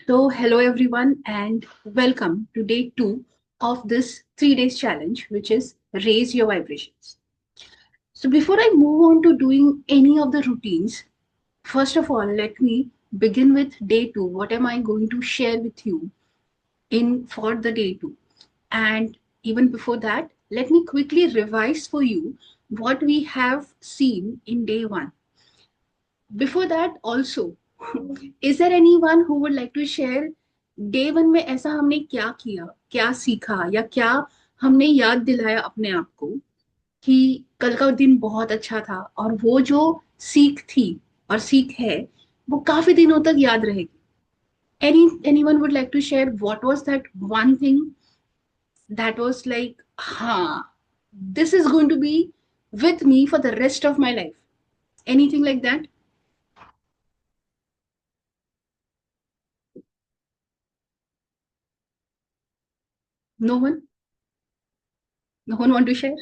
So, hello everyone, and welcome to day two of this 3 days challenge, which is Raise Your Vibrations. So, before I move on to doing any of the routines, first of all, let me begin with day two. What am I going to share with you in for the day two? And even before that, let me quickly revise for you what we have seen in day one. Before that, also, is there anyone who would like to share day one में ऐसा हमने क्या किया, क्या सीखा, या क्या हमने याद दिलाया अपने आप को कि कल का दिन बहुत अच्छा था, और वो जो सीख थी और सीख है वो काफी दिनों तक याद रहेगी. Anyone would like to share what was that one thing that was like, हाँ, this is going to be with me for the rest of my life? Anything like that? No one? No one want to share?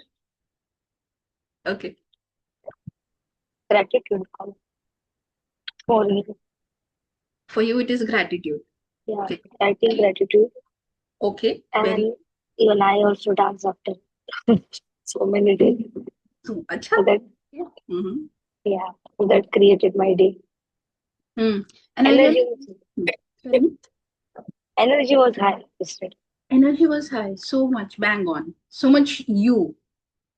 Okay. Gratitude for me. For you, it is gratitude. Yeah, Okay. writing gratitude. Okay. Very. And even I also dance after so many days. So, अच्छा. So that, Yeah. Mm-hmm. yeah, so that created my day. Mm. And I Energy really, was, tell me. energy was high this day. Energy was high, so much bang on, so much you.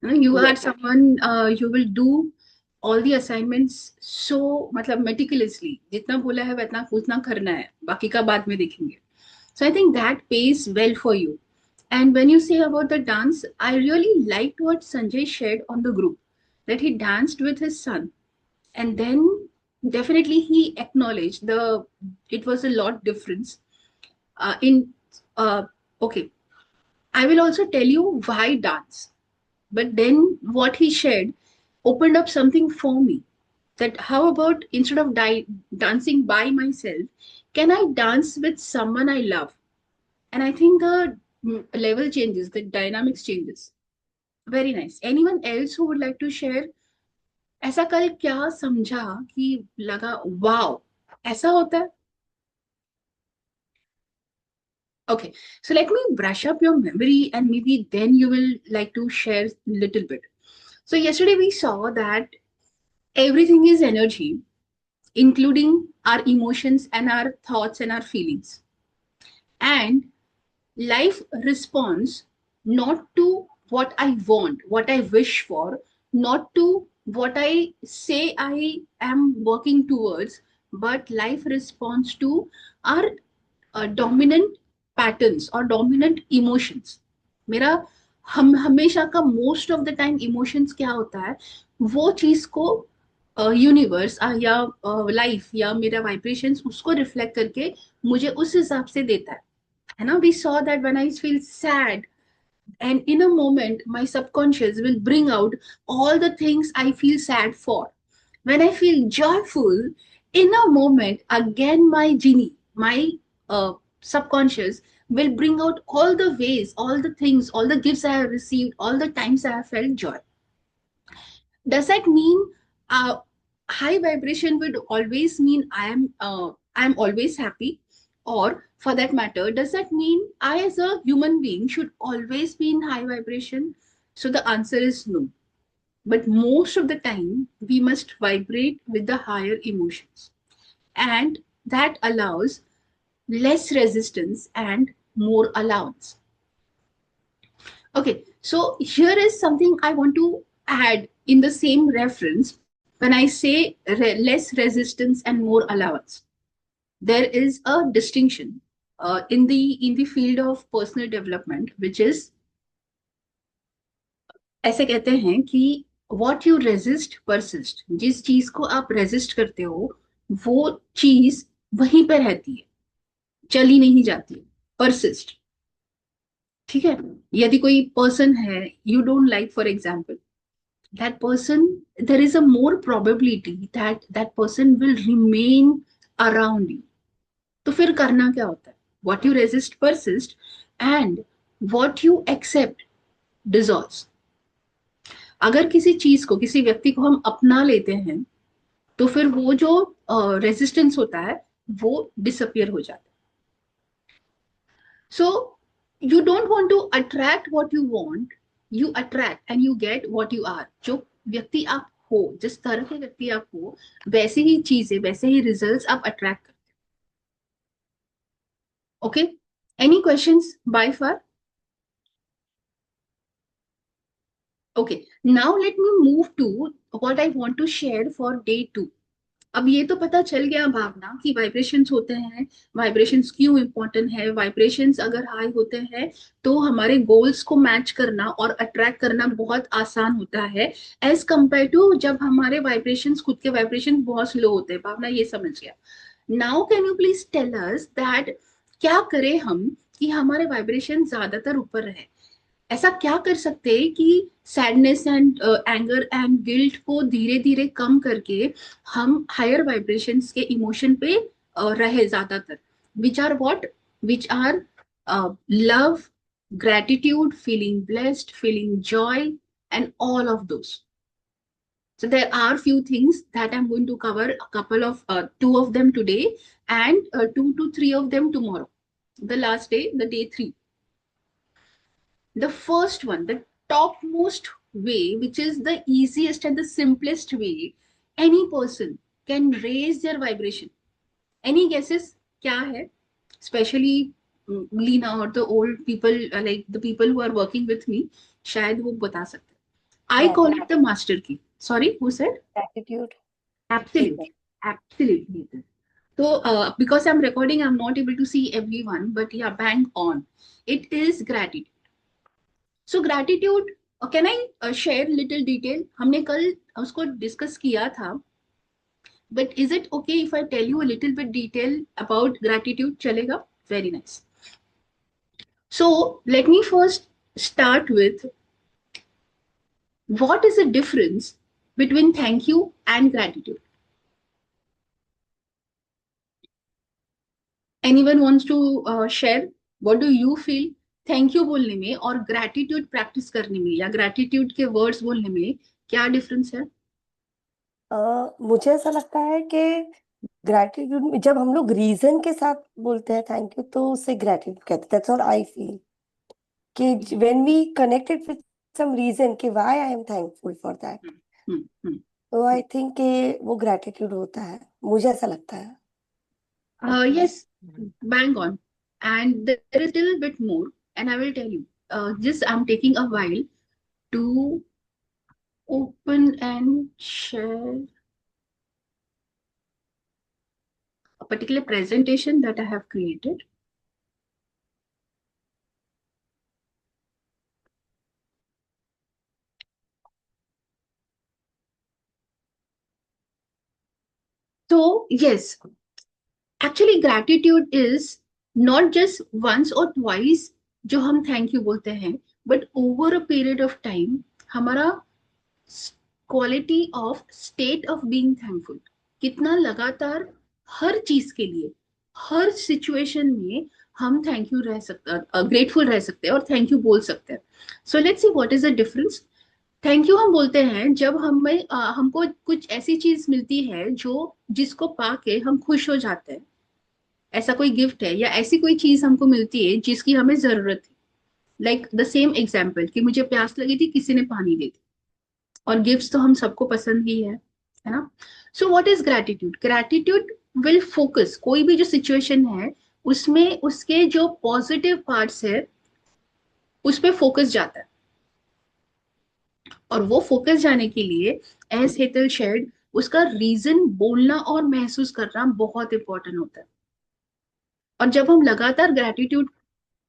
You are Yes, someone, you will do all the assignments so मतलब meticulously. जितना बोला है वतना उतना करना है, बाकी का बाद में देखेंगे. So I think that pays well for you. And when you say about the dance, I really liked what Sanjay shared on the group, that he danced with his son, and then definitely he acknowledged the it was a lot difference in okay, I will also tell you why dance. But then what he shared opened up something for me, that how about instead of dancing by myself, can I dance with someone I love? And I think the level changes, the dynamics changes. Very nice. Anyone else who would like to share? ऐसा कल क्या समझा कि लगा wow, ऐसा होता है? Okay, so let me brush up your memory and maybe then you will like to share a little bit. So, yesterday we saw that everything is energy, including our emotions and our thoughts and our feelings. And life responds not to what I want, what I wish for, not to what I say I am working towards, but life responds to our dominant patterns or dominant emotions. मेरा हम हमेशा का most of the time emotions क्या होता है, वो चीज को यूनिवर्स या लाइफ या मेरा वाइब्रेशंस उसको रिफ्लेक्ट करके मुझे उस हिसाब से देता है ना. We saw that when I feel sad, and in a moment my subconscious will bring out all the things I feel sad for. When I feel joyful, in a moment again my genie, my subconscious will bring out all the ways, all the things, all the gifts I have received, all the times I have felt joy. Does that mean uh, high vibration would always mean I am always happy? Or for that matter, does that mean I as a human being should always be in high vibration? So the answer is no. But most of the time we must vibrate with the higher emotions, and that allows less resistance and more allowance. Okay, so here is something I want to add in the same reference. When I say less resistance and more allowance, there is a distinction in the field of personal development, which is, ऐसे कहते हैं कि what you resist persist. जिस चीज को आप resist करते हो वो चीज वहीं पे रहती है, चली नहीं जाती, persist. ठीक है. यदि कोई पर्सन है you don't like, for example, that person, there is a more probability that that person will remain around you. तो फिर करना क्या होता है? What you resist persist, and what you accept dissolves. अगर किसी चीज को, किसी व्यक्ति को हम अपना लेते हैं, तो फिर वो जो रेजिस्टेंस होता है वो डिसअपियर हो जाता है. So you don't want to attract what you want, you attract and you get what you are. जो व्यक्ति आप हो, जिस तरह के व्यक्ति आप हो, वैसे ही चीजें, वैसे ही रिजल्ट्स आप अट्रैक्ट करते हो. Okay, any questions by far? Okay, now let me move to what I want to share for day 2. अब ये तो पता चल गया भावना कि वाइब्रेशंस होते हैं, वाइब्रेशंस क्यों इंपॉर्टेंट है, वाइब्रेशंस अगर हाई होते हैं तो हमारे गोल्स को मैच करना और अट्रैक्ट करना बहुत आसान होता है, एज कंपेयर टू जब हमारे वाइब्रेशंस, खुद के वाइब्रेशन बहुत स्लो होते हैं. भावना ये समझ गया. Now can you please tell us that क्या करें हम कि हमारे वाइब्रेशन ज्यादातर ऊपर रहे? ऐसा क्या कर सकते हैं कि sadness and anger and guilt को धीरे धीरे कम करके हम हायर वाइब्रेशंस के इमोशन पे रहे ज्यादातर, which are what, which are love, gratitude, feeling blessed, feeling joy, and all of those. So there are few things that I'm going to cover, a couple of two of them today, and 2 to 3 of them tomorrow, the last day, the day 3. The first one, the topmost way, which is the easiest and the simplest way, any person can raise their vibration. Any guesses? क्या है? Especially Lena or the old people, like the people who are working with me, शायद वो बता सकते हैं. I call it the master key. Sorry, who said? Gratitude. Absolutely, absolutely. So, because I'm recording, I'm not able to see everyone, but yeah, bang on. It is gratitude. So gratitude, can I share little detail? हमने कल उसको discuss किया था, but is it okay if I tell you a little bit detail about gratitude? चलेगा? Very nice. So let me first start with what is the difference between thank you and gratitude. Anyone wants to share? What do you feel thank you बोलने में और gratitude practice करने में या gratitude के words बोलने में क्या डिफरेंस है? मुझे ऐसा लगता है कि ग्रैटिट्यूड में जब हम लोग रीजन के साथ बोलते हैं थैंक यू तो उसे ग्रैटिट्यूड कहते हैं. दैट्स व्हाट आई फील कि when we connected with some reason कि why I am thankful for that, तो आई थिंक कि वो ग्रैटिट्यूड होता है. मुझे ऐसा लगता है. Yes, bang on. And there is still a bit more, and I will tell you. Just I'm taking a while to open and share a particular presentation that I have created. So, yes, actually, gratitude is not just once or twice जो हम thank you बोलते हैं, but over a period of time, हमारा quality of state of being thankful कितना लगातार हर चीज के लिए, हर सिचुएशन में हम थैंक यू रह सकते, ग्रेटफुल रह सकते हैं और थैंक यू बोल सकते हैं. So let's see what is the difference. Thank you हम बोलते हैं जब हमें हमको कुछ ऐसी चीज मिलती है जो, जिसको पाके हम खुश हो जाते हैं. ऐसा कोई गिफ्ट है या ऐसी कोई चीज हमको मिलती है जिसकी हमें जरूरत है. लाइक द सेम एग्जाम्पल कि मुझे प्यास लगी थी, किसी ने पानी दे दी. और गिफ्ट्स तो हम सबको पसंद ही है ना? So what is gratitude? Gratitude will focus, कोई भी जो सिचुएशन है उसमें उसके जो पॉजिटिव पार्ट्स है उस पर फोकस जाता है. और वो फोकस जाने के लिए, एज हेतल शेयर्ड, उसका रीजन बोलना और महसूस करना बहुत इंपॉर्टेंट होता है. और जब हम लगातार ग्रैटिट्यूड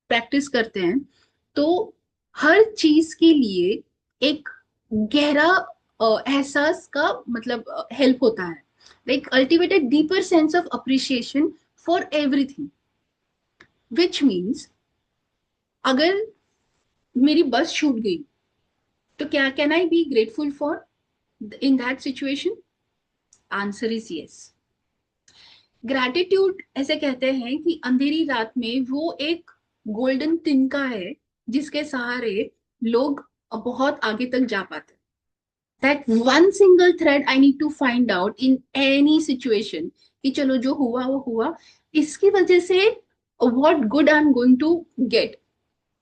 प्रैक्टिस करते हैं तो हर चीज के लिए एक गहरा एहसास का मतलब हेल्प होता है. Like ultimated deeper sense of appreciation for everything, which means अगर मेरी बस छूट गई तो क्या can I be grateful for in that situation? Answer is yes. Gratitude ऐसे कहते हैं कि अंधेरी रात में वो एक गोल्डन तिनका है जिसके सहारे लोग बहुत आगे तक जा पाते. That one single thread I need to find out in any situation कि चलो जो हुआ वो हुआ, इसकी वजह से what good I'm going to get.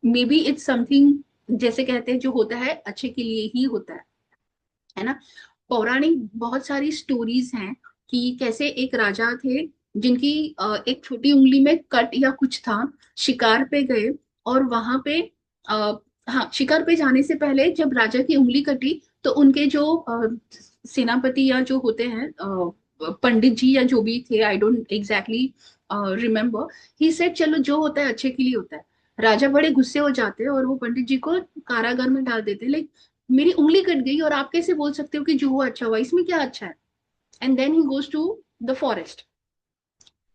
Maybe it's something, जैसे कहते हैं जो होता है अच्छे के लिए ही होता है ना। पौराणिक बहुत सारी स्टोरीज हैं कि कैसे एक राजा थे जिनकी एक छोटी उंगली में कट या कुछ था, शिकार पे गए, और वहां पे हाँ, शिकार पे जाने से पहले जब राजा की उंगली कटी तो उनके जो सेनापति या जो होते हैं पंडित जी या जो भी थे, I don't exactly remember, he said चलो जो होता है अच्छे के लिए होता है। राजा बड़े गुस्से हो जाते हैं और वो पंडित जी को कारागार में डाल देते हैं, लाइक मेरी उंगली कट गई और आप कैसे बोल सकते हो कि जो हुआ अच्छा हुआ, इसमें क्या अच्छा है। And then he goes to the forest,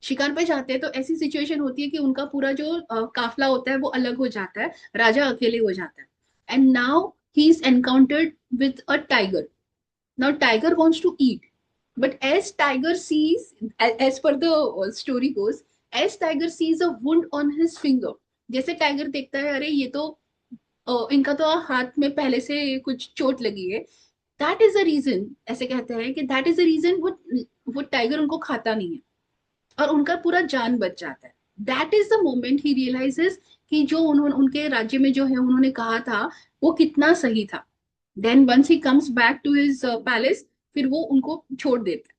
शिकार पे जाते हैं तो ऐसी सिचुएशन होती है कि उनका पूरा जो काफला होता है वो अलग हो जाता है, राजा अकेले हो जाता है। And now he is encountered with a tiger. Now tiger wants to eat, but as tiger sees, as per the story goes, as tiger sees a wound on his finger, जैसे टाइगर देखता है अरे ये तो इनका तो हाथ में पहले से कुछ चोट लगी है, दैट इज द रीजन, ऐसे कहते हैं कि दैट इज द रीजन वो टाइगर उनको खाता नहीं है और उनका पूरा जान बच जाता है। That is the moment he realizes कि जो उन्होंने उनके राज्य में जो है उन्होंने कहा था वो कितना सही था। Then once he comes back to his palace, फिर वो उनको छोड़ देते।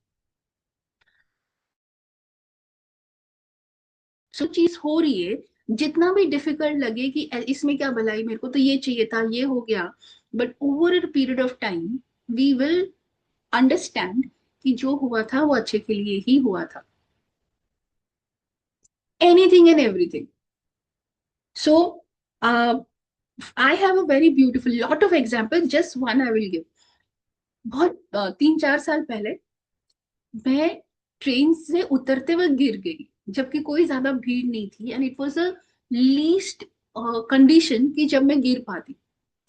जो चीज हो रही है, जितना भी डिफिकल्ट लगे कि इसमें क्या भलाई, मेरे को तो ये चाहिए था, ये हो गया, but over a period of time we will understand कि जो हुआ था वो अच्छे के लिए ही हुआ था। Anything and everything. So I have a very beautiful lot of example, just one I will give. बहुत 3-4 साल पहले मैं ट्रेन से उतरते वक्त गिर गई, जबकि कोई ज्यादा भीड़ नहीं थी, and it was a least condition कि जब मैं गिर पाती।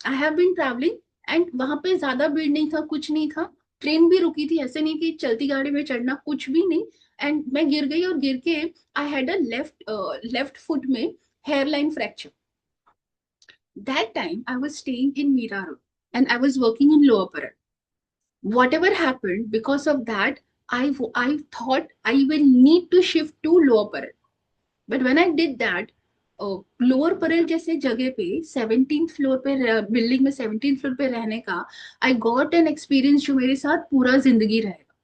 I have been travelling and वहां पे ज्यादा भीड़ नहीं था, कुछ नहीं था, ट्रेन भी रुकी थी, ऐसे नहीं कि चलती गाड़ी में चढ़ना, कुछ भी नहीं। एंड मैं गिर गई और गिर के I had a left foot में hair line fracture. That time I was staying in Mira Road and I was working in Lower Parel. Whatever happened because of that, I thought I will need to shift to lower parel, but when I did that, lower परल जैसे जगह पे 17th floor पे, building में 17th floor पे रहने का, I got an experience जो मेरे साथ पूरा जिंदगी रहेगा,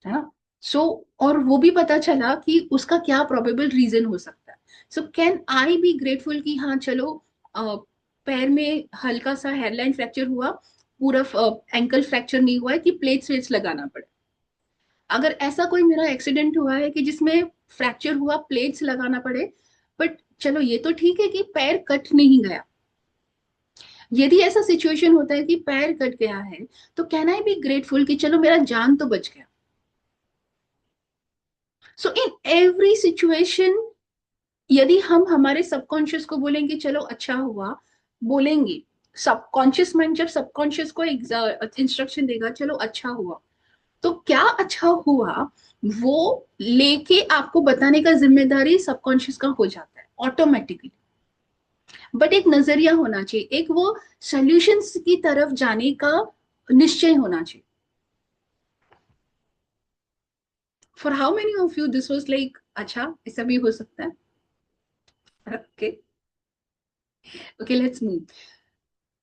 है ना। सो और वो भी पता चला कि उसका क्या प्रोबेबल रीजन हो सकता है। So can I be grateful कि हाँ चलो, पैर में हल्का सा हेयरलाइन फ्रैक्चर हुआ, पूरा एंकल फ्रैक्चर नहीं हुआ है कि प्लेट्स वेट्स लगाना पड़े। अगर ऐसा कोई मेरा एक्सीडेंट हुआ है कि जिसमें फ्रैक्चर हुआ, प्लेट्स लगाना पड़े, बट चलो ये तो ठीक है कि पैर कट नहीं गया। यदि ऐसा सिचुएशन होता है कि पैर कट गया है, तो कैन आई बी ग्रेटफुल कि चलो मेरा जान तो बच गया। सो इन एवरी सिचुएशन, यदि हम हमारे सबकॉन्शियस को बोलेंगे चलो अच्छा हुआ, बोलेंगे, सबकॉन्शियस माइंड जब सबकॉन्शियस को इंस्ट्रक्शन देगा चलो अच्छा हुआ, तो क्या अच्छा हुआ वो लेके आपको बताने का जिम्मेदारी सबकॉन्शियस का हो जाता है ऑटोमेटिकली। बट एक नजरिया होना चाहिए, एक वो सॉल्यूशंस की तरफ जाने का निश्चय होना चाहिए। For how many of you this was like अच्छा ऐसा भी हो सकता है। Okay, okay, let's move.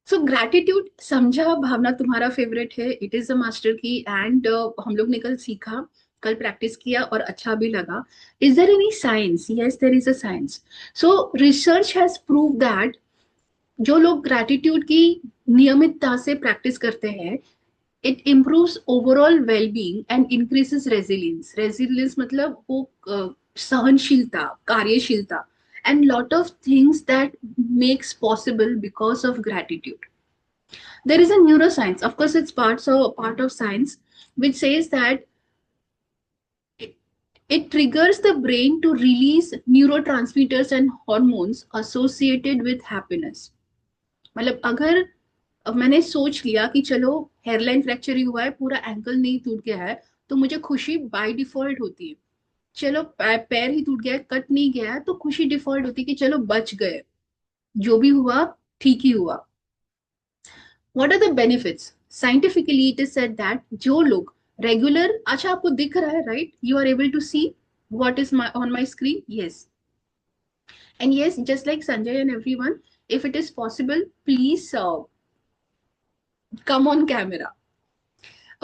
So gratitude समझा, भावना तुम्हारा फेवरेट है, इट इज अ मास्टर की, एंड हम लोग ने कल सीखा, कल प्रैक्टिस किया और अच्छा भी लगा। Is there any science? Yes, there is a science. So research has prove that जो लोग ग्रैटिट्यूड की नियमितता से प्रैक्टिस करते हैं, it improves overall wellbeing and increases resilience. Resilience मतलब वो सहनशीलता, कार्यशीलता, and lot of things that makes possible because of gratitude. There is a neuroscience, of course it's part of science, which says that it, it triggers the brain to release neurotransmitters and hormones associated with happiness. मतलब अगर अब मैंने सोच लिया कि चलो hairline fracture ही हुआ है, पूरा एंकल नहीं टूट गया है, तो मुझे खुशी बाय डिफॉल्ट होती है। चलो पैर ही टूट गया है, कट नहीं गया है, तो खुशी डिफॉल्ट होती है कि चलो बच गए, जो भी हुआ ठीक ही हुआ। What are the benefits? Scientifically it is said that जो लोग रेगुलर, अच्छा आपको दिख रहा है right, you are able to see, what is my on my screen? Yes. And yes, just like Sanjay and everyone, if it is possible, please come on camera.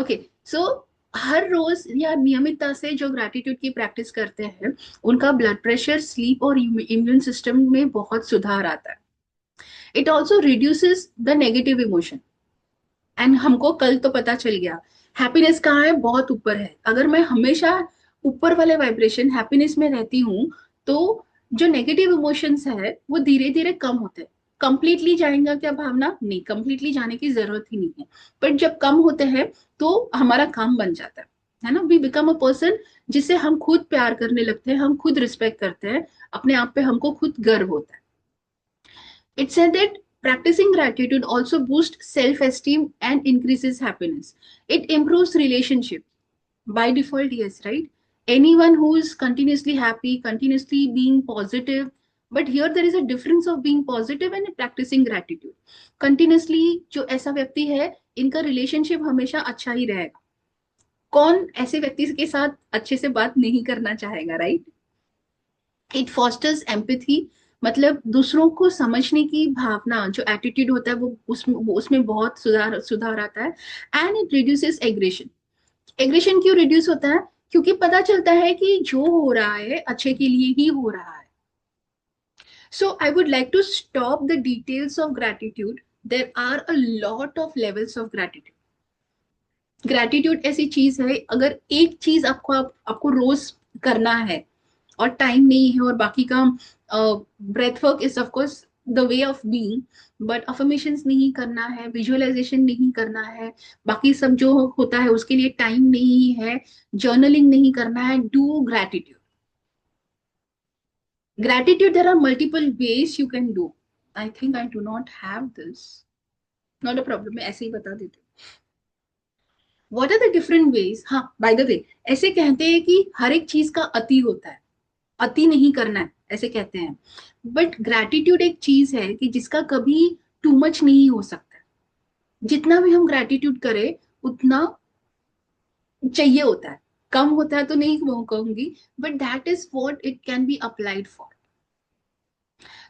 Okay, so हर रोज या नियमितता से जो ग्रैटिट्यूड की practice करते हैं, उनका ब्लड प्रेशर, स्लीप और इम्यून सिस्टम में बहुत सुधार आता है. It also reduces the negative emotion. And हमको कल तो पता चल गया हैप्पीनेस कहाँ है, बहुत ऊपर है. अगर मैं हमेशा ऊपर वाले वाइब्रेशन हैप्पीनेस में रहती हूँ, तो जो नेगेटिव इमोशंस है वो धीरे धीरे कम होते हैं. कंप्लीटली जाएगा क्या भावना? नहीं, कंप्लीटली जाने की जरूरत ही नहीं है. बट जब कम होते हैं तो हमारा काम बन जाता है ना. वी बिकम अ पर्सन जिससे हम खुद प्यार करने लगते हैं, हम खुद रिस्पेक्ट करते हैं, अपने आप पे हमको खुद गर्व होता है. It said that practicing gratitude also boosts self-esteem and increases happiness. It improves relationship. By default, yes, right? Anyone who is continuously happy, continuously being positive, but here there is a difference of being positive and practicing gratitude. Continuously जो ऐसा व्यक्ति है, इनका relationship हमेशा अच्छा ही रहेगा. कौन ऐसे व्यक्ति के साथ अच्छे से बात नहीं करना चाहेगा, राइट? इट फॉस्टर्स एम्पैथी, मतलब दूसरों को समझने की भावना, जो एटीट्यूड होता है वो उसमें बहुत सुधार आता है. And it reduces aggression. Aggression क्यों रिड्यूस होता है? क्योंकि पता चलता है कि जो हो रहा है अच्छे के लिए ही हो रहा है. So I would like to stop the details of gratitude. There are a lot of levels of gratitude. Gratitude ऐसी चीज है, अगर एक चीज आपको रोज करना है और टाइम नहीं है, और बाकी का breath work is of course the way of being, but affirmations नहीं करना है, विजुअलाइजेशन नहीं करना है, बाकी सब जो होता है उसके लिए टाइम नहीं है, जर्नलिंग नहीं करना है, do gratitude. Gratitude there are multiple ways you can do. I think I do not have this. Not a problem, मैं ऐसे ही बता देती हूँ. What are the different ways? हाँ, बाय द वे, ऐसे कहते हैं कि हर एक चीज का अति होता है, अति नहीं करना है, ऐसे कहते हैं. बट ग्रैटिट्यूड एक चीज है कि जिसका कभी टू मच नहीं हो सकता. जितना भी हम ग्रैटिट्यूड करें उतना चाहिए होता है. कम होता है तो नहीं वो कहूंगी, but that is what it can be applied for.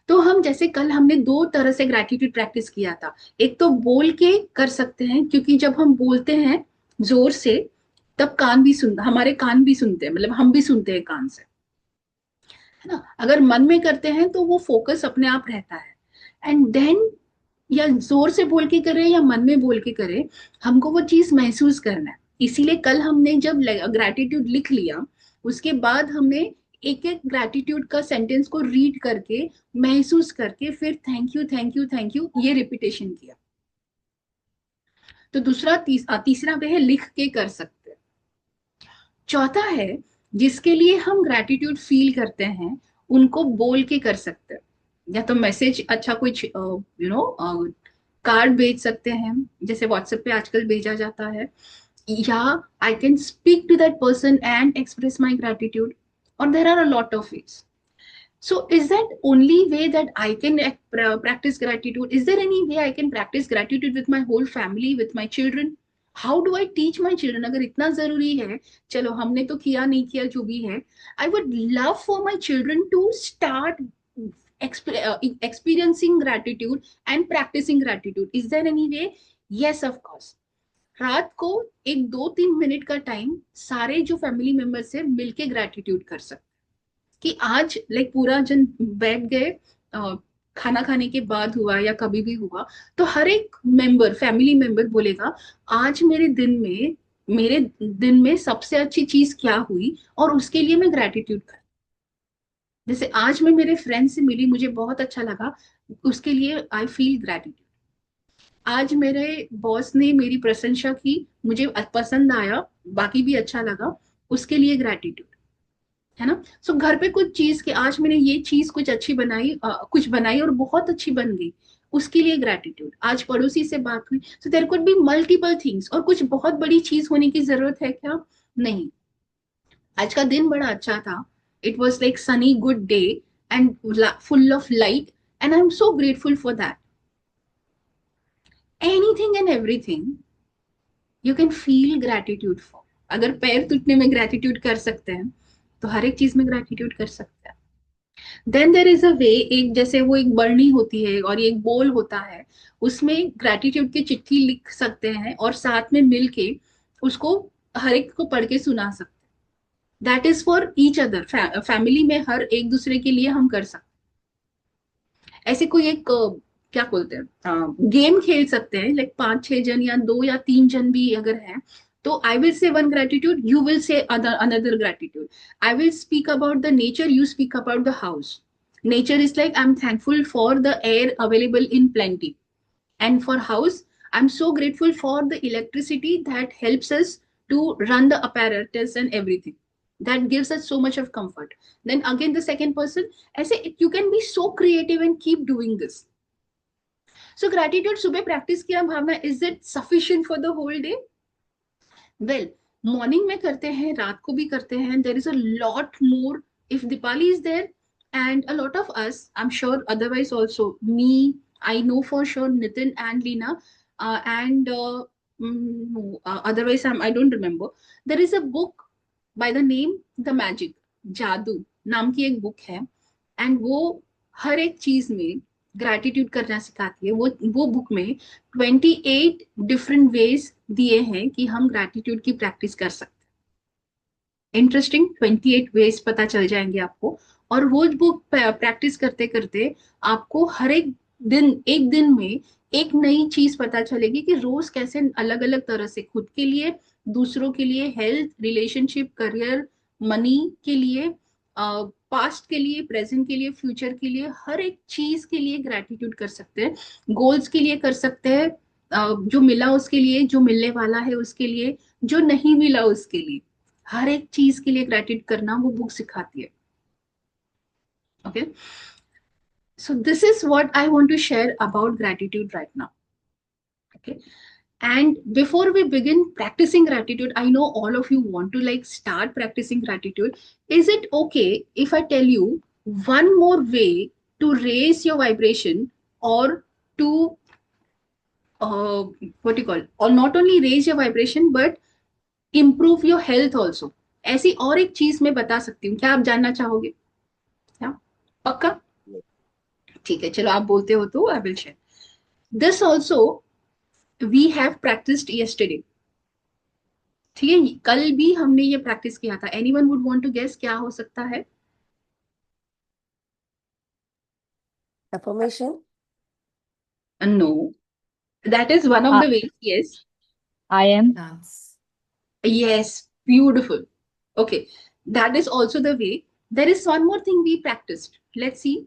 तो हम जैसे कल हमने दो तरह से ग्रैटिट्यूड प्रैक्टिस किया था. एक तो बोल के कर सकते हैं, क्योंकि जब हम बोलते हैं जोर से तब कान भी सुन हमारे कान भी सुनते हैं, मतलब हम भी सुनते हैं कान से, है ना. अगर मन में करते हैं तो वो फोकस अपने आप रहता है. एंड देन, या जोर से बोल के करें या मन में बोल के करें, हमको वो चीज महसूस करना है. इसीलिए कल हमने जब ग्रैटिट्यूड लिख लिया, उसके बाद हमने एक एक ग्रैटिट्यूड का सेंटेंस को रीड करके, महसूस करके, फिर thank you thank you thank you ये रिपीटेशन किया. तो दूसरा तीसरा वे है लिख के कर सकते हैं. चौथा है जिसके लिए हम ग्रैटिट्यूड फील करते हैं, उनको बोल के कर सकते हैं. या तो मैसेज, अच्छा कुछ कार्ड भेज सकते हैं, जैसे व्हाट्सएप पे आजकल भेजा जाता है, या I can speak to that person and express my gratitude. और there are a lot of ways. So is that only way that I can practice gratitude? Is there any way I can practice gratitude with my whole family, with my children? How do I teach my children? अगर इतना जरूरी है, चलो हमने तो किया नहीं किया जो भी है, I would love for my children to start experiencing gratitude and practicing gratitude. Is there any way? Yes, of course. रात को एक 2-3 मिनट का टाइम सारे जो फैमिली मेंबर से मिलके ग्रैटिट्यूड कर सकते, कि आज लाइक पूरा जन बैठ गए, खाना खाने के बाद हुआ या कभी भी हुआ, तो हर एक मेंबर, फैमिली मेंबर बोलेगा आज मेरे दिन में सबसे अच्छी चीज क्या हुई, और उसके लिए मैं ग्रैटिट्यूड कर. जैसे आज मैं मेरे फ्रेंड से मिली, मुझे बहुत अच्छा लगा, उसके लिए आई फील ग्रैटिट्यूड. आज मेरे बॉस ने मेरी प्रशंसा की, मुझे पसंद आया, बाकी भी अच्छा लगा, उसके लिए ग्रैटिट्यूड, है ना. सो घर पे कुछ चीज के आज मैंने ये चीज कुछ अच्छी बनाई, कुछ बनाई और बहुत अच्छी बन गई, उसके लिए ग्रैटिट्यूड. आज पड़ोसी से बात हुई. So there could be multiple things. और कुछ बहुत बड़ी चीज होने की जरूरत है क्या? नहीं. आज का दिन बड़ा अच्छा था. It was like Sunny good day and full of light, and I am so grateful for that. Anything and everything you can feel gratitude for. अगर पैर टूटने में ग्रैटिट्यूड कर सकते हैं, तो हर एक चीज में ग्रेटिट्यूड कर सकते हैं। देन देर इज अ वे, एक जैसे वो एक बरनी होती है और ये एक बोल होता है, उसमें ग्रेटिट्यूड की चिट्ठी लिख सकते हैं और साथ में मिल के उसको हर एक को पढ़ के सुना सकते हैं। That is for each other, family में हर एक दूसरे के लिए हम कर सकते हैं। ऐसे कोई एक क्या बोलते हैं, गेम खेल सकते हैं, लाइक 5-6 जन या 2 या 3 जन भी अगर हैं, तो I will say one gratitude, you will say another gratitude. I will speak about the nature, you speak about the house. Nature is like, I'm thankful for the air available in plenty. And for house, I'm so grateful for the electricity that helps us to run the apparatus and everything. That gives us so much of comfort. Then again, the second person, I say, you can be so creative and keep doing this. So gratitude सुबह practice किया Bhavna, is it sufficient for the whole day? Well, morning में करते हैं, रात को भी करते हैं, there is a lot more if Deepali is there, and a lot of us, I am sure otherwise also, me, I know for sure, Nitin and Leena, and otherwise I don't remember. There is a book by the name The Magic, जादू नाम की एक book है, and वो हर एक चीज में gratitude करना सिखाती है। वो बुक में 28 डिफरेंट वेज दिए हैं कि हम ग्रेटिट्यूड की प्रैक्टिस कर सकते हैं। इंटरेस्टिंग, 28 वेज पता चल जाएंगे आपको। और वो बुक प्रैक्टिस करते करते आपको हर एक दिन में एक नई चीज पता चलेगी कि रोज कैसे अलग अलग तरह से खुद के लिए, दूसरों के लिए, हेल्थ, रिलेशनशिप, करियर, मनी के लिए, पास्ट के लिए, प्रेजेंट के लिए, फ्यूचर के लिए, हर एक चीज के लिए ग्रेटिट्यूड कर सकते हैं। गोल्स के लिए कर सकते हैं, जो मिला उसके लिए, जो मिलने वाला है उसके लिए, जो नहीं मिला उसके लिए, हर एक चीज के लिए ग्रेटिट्यूड करना वो बुक सिखाती है। Okay, so this is what I want to share about gratitude right now. Okay, and before we begin practicing gratitude, I know all of you want to like start practicing gratitude. Is it okay if I tell you one more way to raise your vibration, or to what do you call, or not only raise your vibration but improve your health also? ऐसी और एक चीज मैं बता सकती हूँ, क्या आप जानना चाहोगे? क्या पक्का? ठीक है, चलो आप बोलते हो तो I will share this also. We have practised yesterday, ठीक है, कल भी हमने ये प्रैक्टिस किया था। Anyone would want to guess क्या हो सकता है? Affirmation. No, that is one of I, the ways, yes. I am. Dance. Yes, beautiful. Okay, that is also the way. There is one more thing we practiced. Let's see.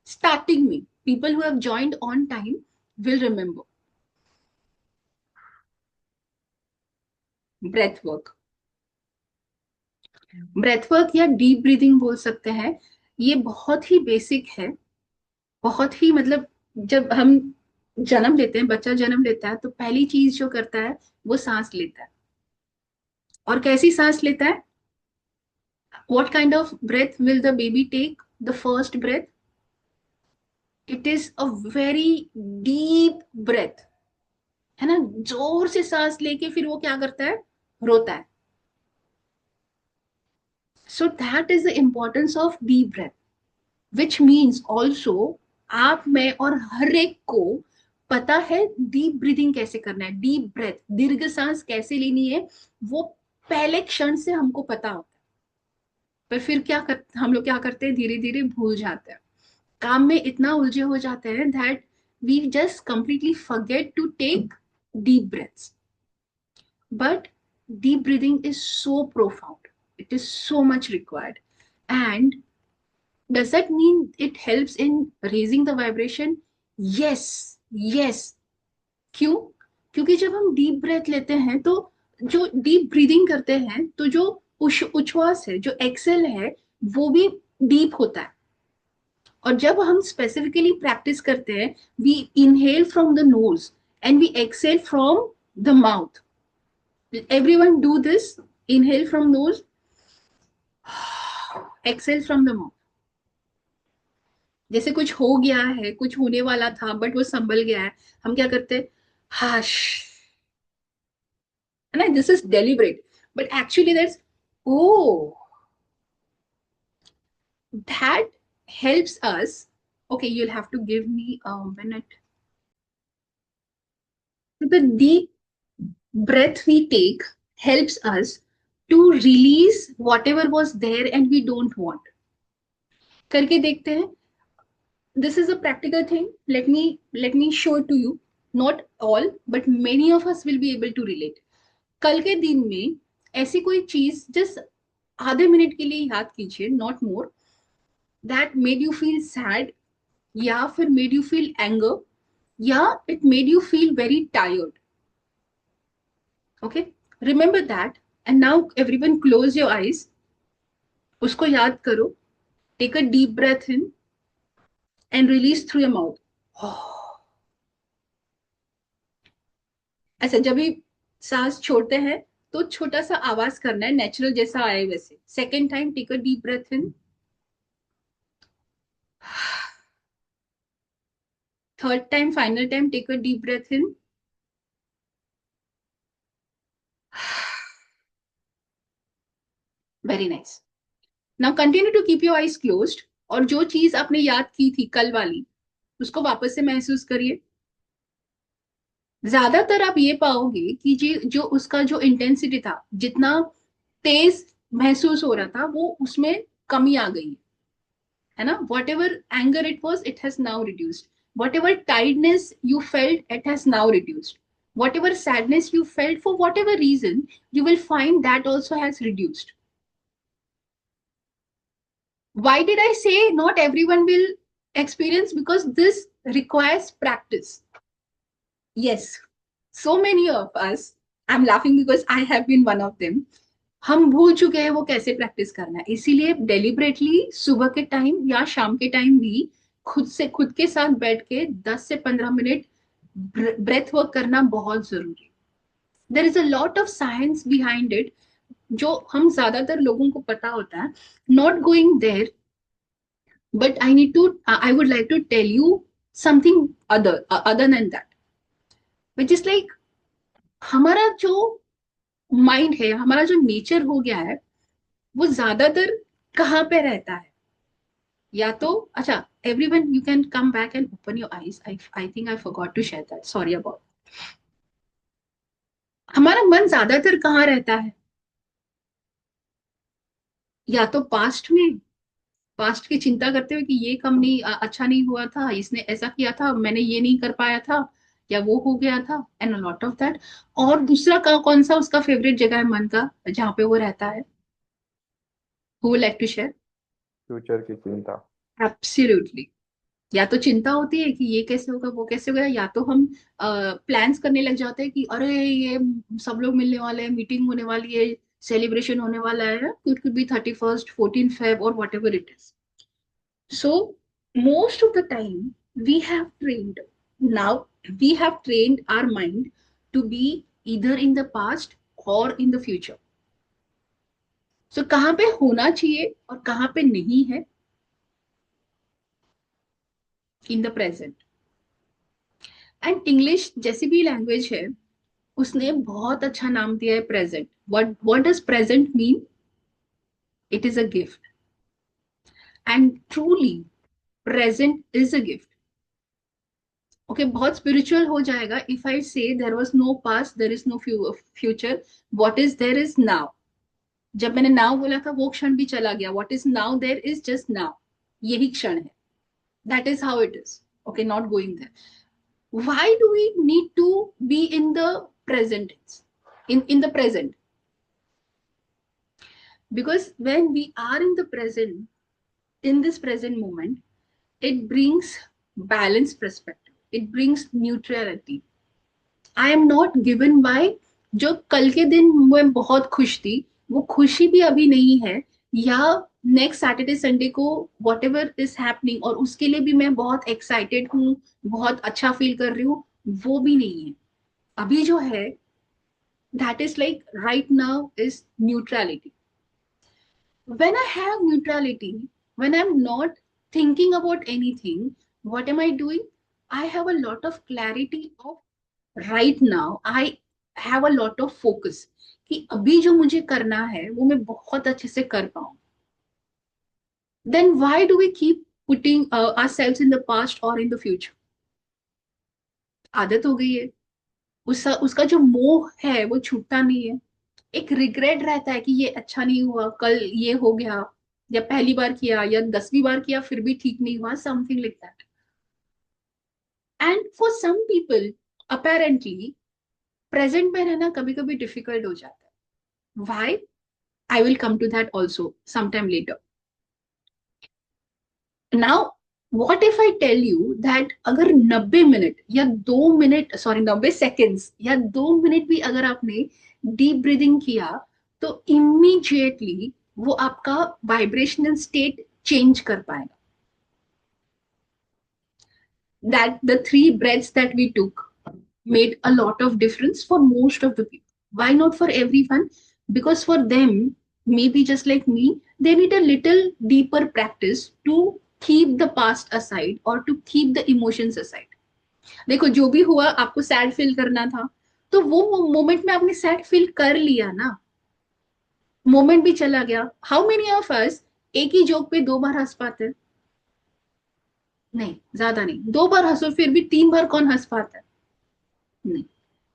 Starting me, people who have joined on time will remember. Breath work. Breath work या deep breathing बोल सकते हैं। ये बहुत ही basic है, बहुत ही मतलब, जब हम जन्म लेते हैं, बच्चा जन्म लेता है तो पहली चीज जो करता है वो सांस लेता है। और कैसी सांस लेता है? What kind of breath will the baby take? The first breath, it is a very deep breath, है ना? जोर से सांस लेके फिर वो क्या करता है? रोता है। So that is the importance of deep breath, which means also आप, मैं और हर एक को पता है डीप ब्रीदिंग कैसे करना है, डीप ब्रेथ, दीर्घ सांस कैसे लेनी है, वो पहले क्षण से हमको पता होता है। पर फिर हम लोग क्या करते हैं, धीरे धीरे भूल जाते हैं, काम में इतना उलझे हो जाते हैं that we just completely forget to take deep breaths. But deep breathing is so profound, it is so much required. And does that mean it helps in raising the vibration? Yes, yes. क्यों? क्योंकि जब हम deep breath लेते हैं तो जो deep breathing करते हैं तो जो उच्छ्वास है, जो एक्सेल है, वो भी डीप होता है। और जब हम स्पेसिफिकली प्रैक्टिस करते हैं, we inhale from the nose and we exhale from the mouth. Everyone do this. Inhale from nose, exhale from the mouth. जैसे कुछ हो गया है, कुछ होने वाला था बट वो संभल गया है, हम क्या करते हैं? हाश, है ना? This is deliberate, but actually that's, oh, that helps us. Okay, you'll have to give me a minute. The deep breath we take helps us to release whatever was there and we don't want. करके देखते हैं. This is a practical thing. Let me show it to you. Not all, but many of us will be able to relate. कल के दिन में ऐसी कोई चीज जस्ट आधे मिनट के लिए याद कीजिए, not more, that made you feel sad, या फिर मेड यू फील एंगर, या it made you feel very tired. Okay, remember that. And now everyone close your eyes. उसको याद करो. Take a deep breath in and release through your mouth. ऐसा जब भी सांस छोड़ते हैं तो छोटा सा आवाज करना है, नेचुरल जैसा आए वैसे. Second time take a deep breath in. Third time, final time, take a deep breath in. Very nice. Now continue to keep your eyes closed. और जो चीज आपने याद की थी कल वाली, उसको वापस से महसूस करिए. ज्यादातर आप ये पाओगे कि जो उसका जो इंटेंसिटी था, जितना तेज महसूस हो रहा था, वो उसमें कमी आ गई है ना. What ever anger it was, it has now reduced. What ever टाइडनेस you felt, it has now reduced. whatever sadness you felt for whatever reason, you will find that also has reduced. Why did I say not everyone will experience? Because this requires practice. Yes, so many of us, I'm laughing because I have been one of them. हम भूल चुके हैं वो कैसे practice करना है. इसीलिए deliberately सुबह के टाइम या शाम के टाइम भी खुद के साथ बैठ के 10 से 15 मिनट ब्रेथ वर्क करना बहुत जरूरी. There is a lot of science behind it, जो हम ज्यादातर लोगों को पता होता है. Not going there, but I would like to tell you something other than that, which is like, हमारा जो माइंड है, हमारा जो नेचर हो गया है, वो ज्यादातर कहाँ पे रहता है. या तो अच्छा, everyone you can come back and open your eyes. I think I forgot to share that, sorry about. हमारा मन ज्यादातर कहाँ रहता है? या तो पास्ट में, पास्ट की चिंता करते हुए कि ये कम नहीं, अच्छा नहीं हुआ था, इसने ऐसा किया था, मैंने ये नहीं कर पाया था, या वो हो गया था, and a lot of that. और दूसरा कौन सा उसका फेवरेट जगह है मन का, जहाँ पे वो रहता है? Who would like to share? Future की चिंता. एब्सोल्युटली. या तो चिंता होती है कि ये कैसे होगा, वो कैसे होगा, या तो हम प्लान्स करने लग जाते हैं कि अरे ये सब लोग मिलने वाले हैं, मीटिंग होने वाली है, सेलिब्रेशन होने वाला है. It could be 31st, 14 Feb और whatever it is. So most of the time we have trained, now we have trained our mind to be either in the past और in the future. सो कहाँ पे होना चाहिए और कहाँ पे नहीं है? In the present. And English जैसी भी लैंग्वेज है, उसने बहुत अच्छा नाम दिया है present. What does present mean? It is a gift. And truly present is a gift. Okay, बहुत स्पिरिचुअल हो जाएगा if I say there was no past, there is no future. What is there is now. जब मैंने now बोला था, वो क्षण भी चला गया. What is now there is just now. यही क्षण है. That is how it is. Okay, not going there. Why do we need to be in the present, in the present? Because when we are in the present, in this present moment, it brings balanced perspective, it brings neutrality. I am not given by जो कल के दिन मैं बहुत खुश थी, वो खुशी भी अभी नहीं है, या नेक्स्ट सैटरडे संडे को वॉट एवर इज हैपनिंग और उसके लिए भी मैं बहुत एक्साइटेड हूँ, बहुत अच्छा फील कर रही हूँ, वो भी नहीं है. अभी जो है, that is like right now is neutrality. When I have neutrality, when I'm not thinking about anything, what am I doing? I have a lot of clarity of right now. I have a lot of focus कि अभी जो मुझे करना है वो मैं बहुत अच्छे से कर पाऊं. then why do we keep putting ourselves in the past or in the future? आदत हो गई है, उसका जो मोह है वो छूटता नहीं है। एक रिग्रेट रहता है कि ये अच्छा नहीं हुआ, कल ये हो गया, या पहली बार किया या 10वीं बार किया फिर भी ठीक नहीं हुआ, something like that. And for some people apparently present में रहना कभी कभी डिफिकल्ट हो जाता है। Why? I will come to that also sometime later. Now what if I tell you that अगर 90 मिनट या 2 मिनट, सॉरी 90 सेकेंड्स या 2 मिनट भी अगर आपने डीप ब्रीदिंग किया तो इमीडिएटली वो आपका वाइब्रेशनल स्टेट चेंज कर पाएगा। That the 3 breaths that we took made a lot of difference for most of the people. Why not for everyone? Because for them, maybe just like me, they need a little deeper practice to keep the past aside or to keep the emotions aside. देखो जो भी हुआ, आपको sad feel करना था तो वो moment में आपने सैड फील कर लिया ना, मोमेंट भी चला गया। हाउ मेनी ऑफ अस एक ही जोक पे 2 बार हंस पाते हैं? नहीं, ज्यादा नहीं। 2 बार हंसो फिर भी 3 बार कौन हंस पाता है? नहीं।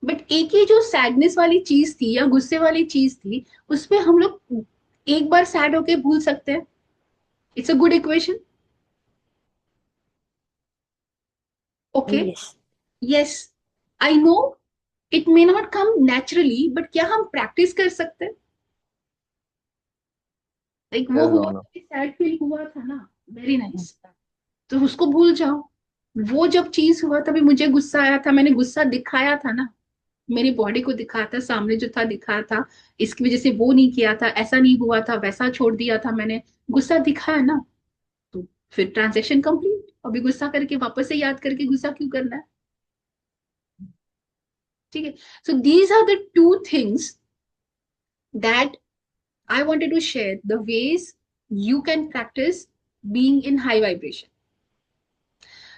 बट एक ही जो सैडनेस वाली चीज थी या गुस्से वाली चीज थी, उसपे हम लोग एक बार सैड होके भूल सकते हैं। It's a good equation. Okay, Yes. Yes, I know it may not come naturally, but क्या हम प्रैक्टिस कर सकते हैं? लाइक वो Yes, हुआ, Bhavna. सैड फील हुआ था ना, वेरी नाइस, तो उसको भूल जाओ। वो जब चीज हुआ तभी मुझे गुस्सा आया था, मैंने गुस्सा दिखाया था ना, मेरी बॉडी को दिखाया था, सामने जो था दिखाया था, इसकी वजह से वो नहीं किया था, ऐसा नहीं हुआ था, वैसा छोड़ दिया था मैंने, गुस्सा दिखाया ना। तो फिर ट्रांजेक्शन कंप्लीट। अभी गुस्सा करके वापस से याद करके गुस्सा क्यों करना है? ठीक है। So these are the 2 things that I wanted to share, the ways you can practice being in high vibration.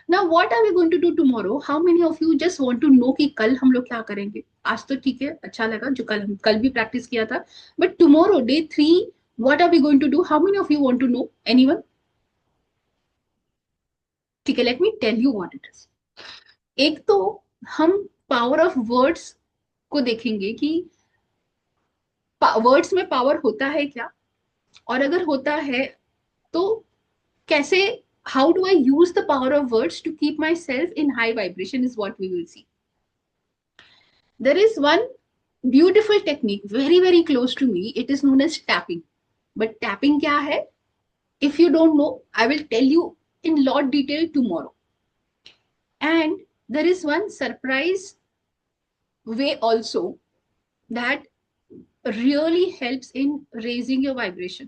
Now, what are we going to do tomorrow? How many of you just want to know कि कल हम लोग क्या करेंगे? आज तो ठीक है, अच्छा लगा जो कल भी प्रैक्टिस किया था, but tomorrow day 3, what are we going to do? How many of you want to know? Anyone? ठीक है, let me tell you what it is. एक तो हम पावर ऑफ वर्ड्स को देखेंगे कि वर्ड्स में पावर होता है क्या, और अगर होता है तो कैसे, how do I use the power of words to keep myself in high vibration is what we will see. There is one beautiful technique very very close to me, it is known as tapping. But tapping kya hai? If you don't know, I will tell you in lot detail tomorrow. And there is one surprise way also that really helps in raising your vibration,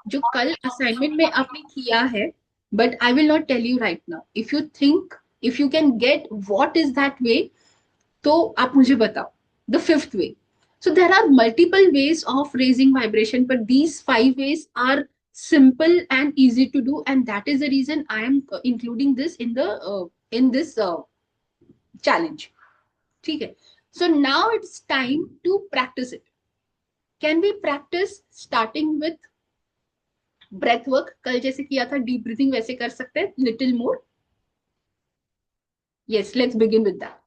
जो कल assignment में आपने किया है, but I will not tell you right now. If you think, if you can get what is that way, तो आप मुझे बताओ। The 5th way, so there are multiple ways of raising vibration, but these 5 ways are simple and easy to do, and that is the reason I am including this in this challenge. ठीक है, so now it's time to practice it. Can we practice starting with breath work? कल जैसे किया था deep breathing, वैसे कर सकते हैं, little more. Yes, let's begin with that.